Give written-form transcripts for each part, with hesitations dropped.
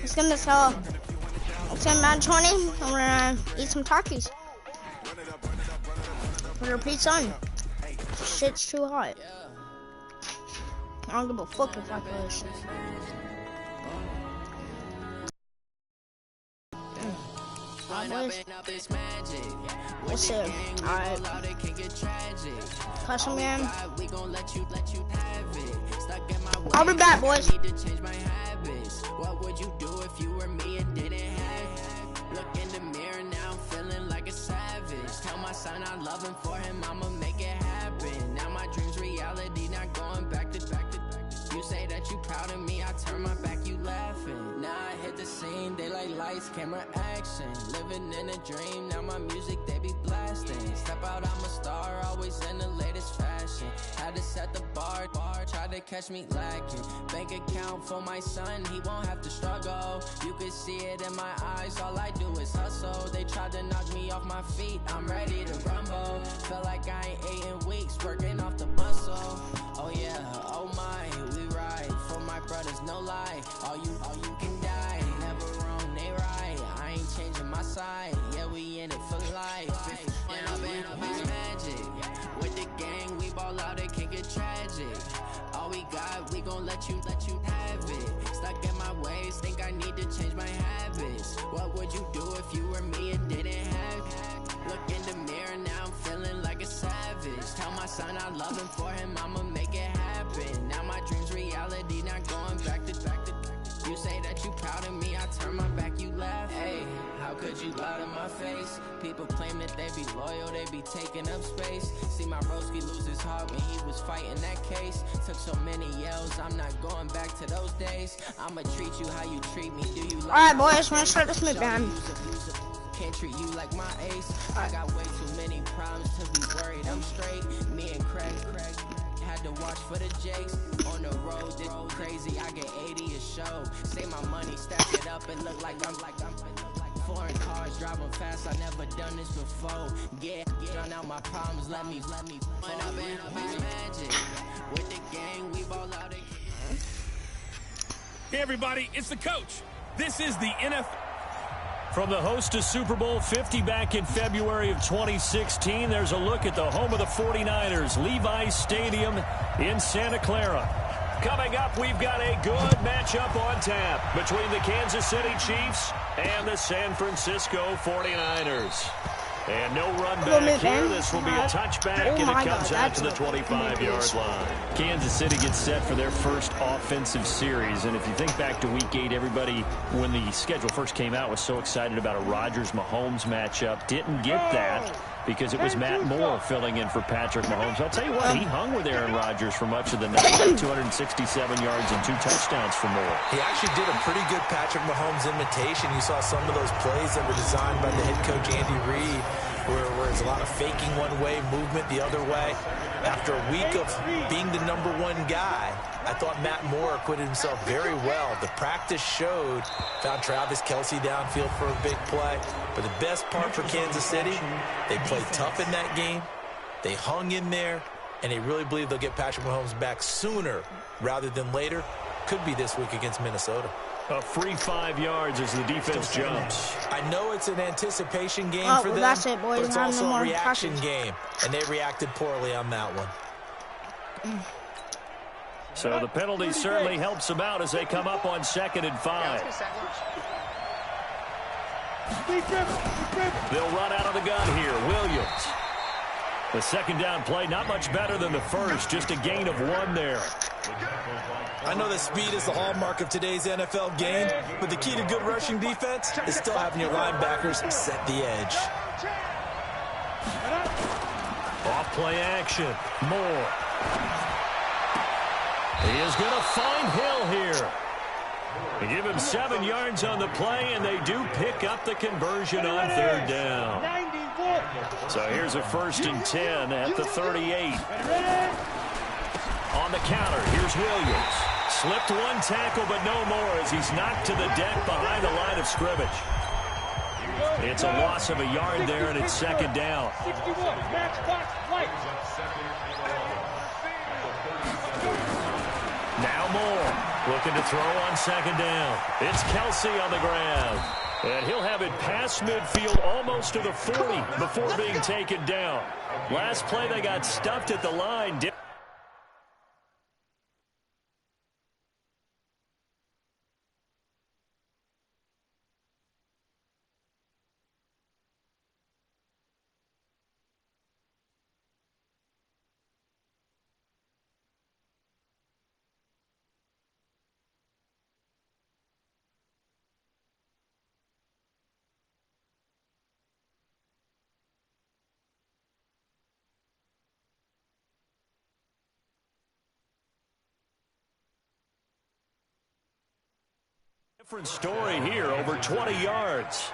It's gonna sell. It's about 20. I'm gonna eat some takis. For the pizza. Shit's too hot. I don't give a fuck if I push. What's it? Alright. Custom game. I'll be back, boys. What would you do if you were me and didn't have? Look in the mirror now, I'm feeling like a savage. Tell my son I love him, for him I'ma make it happen. Now my dream's reality, not going back to. You say that you proud of me, I turn my back, you laughing. Now I hit the scene, they like lights, camera, action. Living in a dream, now my music they be blasting. Step out, I'm a star, always in the latest fashion. Had to set the bar, tried to catch me lacking. Bank account for my son, he won't have to struggle. You can see it in my eyes, all I do is hustle. They tried to knock me off my feet, I'm ready to rumble. Feel like I ain't ate in weeks, working off the muscle. Oh yeah, oh my, we ride for my brothers, no lie. All you can die, never wrong, they right. I ain't changing my side, yeah, we in it for life. And I've been magic with the gang, we ball out, it can get tragic. All we got, we gon' let you have it. Stuck in my ways, think I need to change my habits. What would you do if you were me and didn't have it? Look in the mirror, now I'm feeling like a savage. Tell my son I love him, for him I'ma make it happen. Now my dream's reality, not going back to. You say that you proud of me, I turn my back, you laugh. Hey, how could you lie to my face? People claim that they be loyal, they be taking up space. See my broski lose his heart when he was fighting that case. Took so many yells, I'm not going back to those days. I'ma treat you how you treat me, do you like? Alright boys, wanna start this mukbang. Can't treat you like my ace. I got way too many problems to be worried, I'm straight. Me and Craig had to watch for the Jakes. On the road, this crazy, I get 80 a show. Save my money, stack it up and look like I'm foreign cars, driving fast, I never done this before. Yeah, drown out my problems, let me When I've been magic with the gang, we ball out again. Hey everybody, it's the coach. This is the NFL. From the host to Super Bowl 50 back in February of 2016, there's a look at the home of the 49ers, Levi's Stadium in Santa Clara. Coming up, we've got a good matchup on tap between the Kansas City Chiefs and the San Francisco 49ers. And no run back here. This will be a touchback, and it comes out to the 25-yard line. Kansas City gets set for their first offensive series. And if you think back to Week 8, everybody, when the schedule first came out, was so excited about a Rodgers-Mahomes matchup. Didn't get that because it was Matt Moore filling in for Patrick Mahomes. I'll tell you what, he hung with Aaron Rodgers for much of the night. 267 yards and 2 touchdowns for Moore. He actually did a pretty good Patrick Mahomes imitation. You saw some of those plays that were designed by the head coach Andy Reid, where there's a lot of faking one way, movement the other way. After a week of being the #1 guy, I thought Matt Moore acquitted himself very well. The practice showed, found Travis Kelce downfield for a big play. But the best part for Kansas City, they played tough in that game. They hung in there, and they really believe they'll get Patrick Mahomes back sooner rather than later. Could be this week against Minnesota. A free 5 yards as the defense jumps. I know it's an anticipation game for them, that's it, boys. but it's also a reaction game, and they reacted poorly on that one. So the penalty certainly helps them out as they come up on 2nd and 5. They'll run out of the gun here. Williams. The second down play, not much better than the first, just a gain of 1 there. I know that speed is the hallmark of today's NFL game, but the key to good rushing defense is still having your linebackers set the edge. Off play action. Moore. He is going to find Hill here. They give him 7 yards on the play, and they do pick up the conversion on 3rd down. So here's a 1st and 10 at the 38. On the counter, here's Williams. Slipped 1 tackle, but no more as he's knocked to the deck behind the line of scrimmage. It's a loss of a yard there, and it's 2nd down. Now Moore. Looking to throw on second down. It's Kelsey on the ground. And he'll have it past midfield almost to the 40 before being taken down. Last play, they got stuffed at the line. Different story here, over 20 yards.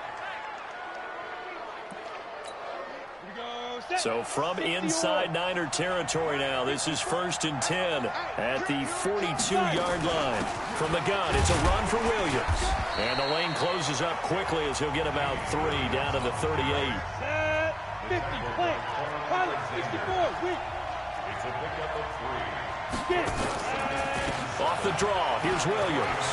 So from inside Niner territory now, this is 1st and 10 at the 42-yard line. From the gun, it's a run for Williams. And the lane closes up quickly as he'll get about 3 down to the 38. 50, play. Pilot, 64, weak. It's a pickup of 3. Off the draw, here's Williams.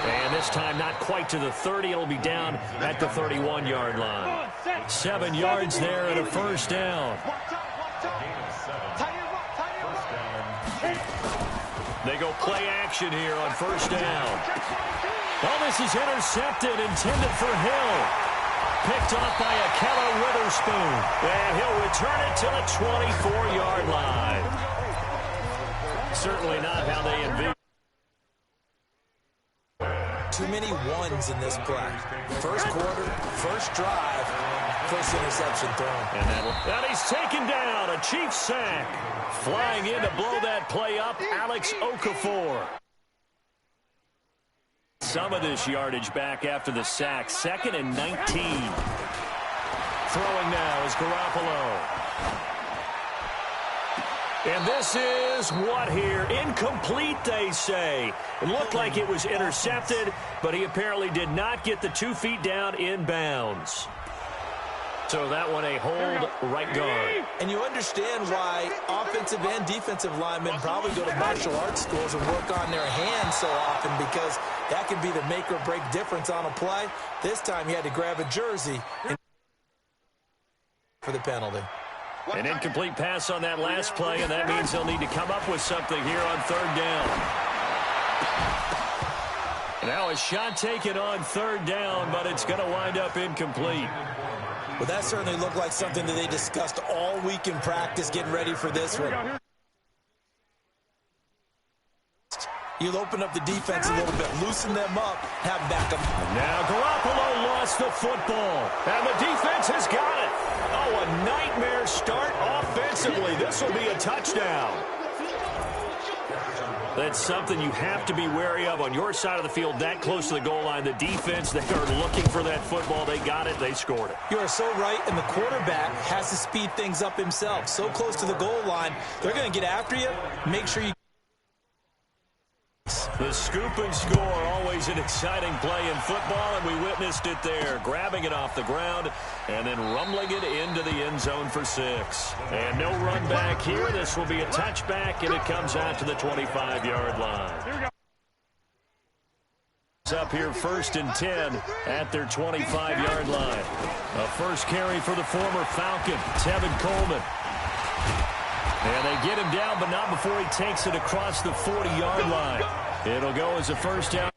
And this time not quite to the 30. It'll be down at the 31-yard line. 7 yards there and a first down. They go play action here on first down. Oh, this is intercepted, intended for Hill. Picked off by Akello Witherspoon. And he'll return it to the 24-yard line. Certainly not how they envisioned. Too many ones in this play. First quarter, first drive, first interception thrown. And he's taken down. A Chiefs sack. Flying in to blow that play up, Alex Okafor. Some of this yardage back after the sack. 2nd and 19. Throwing now is Garoppolo. And this is what here? Incomplete, they say. It looked like it was intercepted, but he apparently did not get the 2 feet down in bounds. So that one a hold right guard. And you understand why offensive and defensive linemen probably go to martial arts schools and work on their hands so often, because that can be the make or break difference on a play. This time he had to grab a jersey for the penalty. An incomplete pass on that last play, and that means they'll need to come up with something here on 3rd down. Now a shot taken on 3rd down, but it's going to wind up incomplete. Well, that certainly looked like something that they discussed all week in practice, getting ready for this one. You'll open up the defense a little bit, loosen them up, have backup. Now Garoppolo lost the football, and the defense has got it. Oh, a nightmare start offensively. This will be a touchdown. That's something you have to be wary of on your side of the field, that close to the goal line. The defense, they are looking for that football. They got it. They scored it. You are so right, and the quarterback has to speed things up himself. So close to the goal line, they're going to get after you. Make sure you... The scoop and score, always an exciting play in football, and we witnessed it there. Grabbing it off the ground and then rumbling it into the end zone for 6. And no run back here. This will be a touchback, and it comes out to the 25-yard line. It's up here 1st and 10 at their 25-yard line. A first carry for the former Falcon, Tevin Coleman. And they get him down, but not before he takes it across the 40-yard line. It'll go as a first down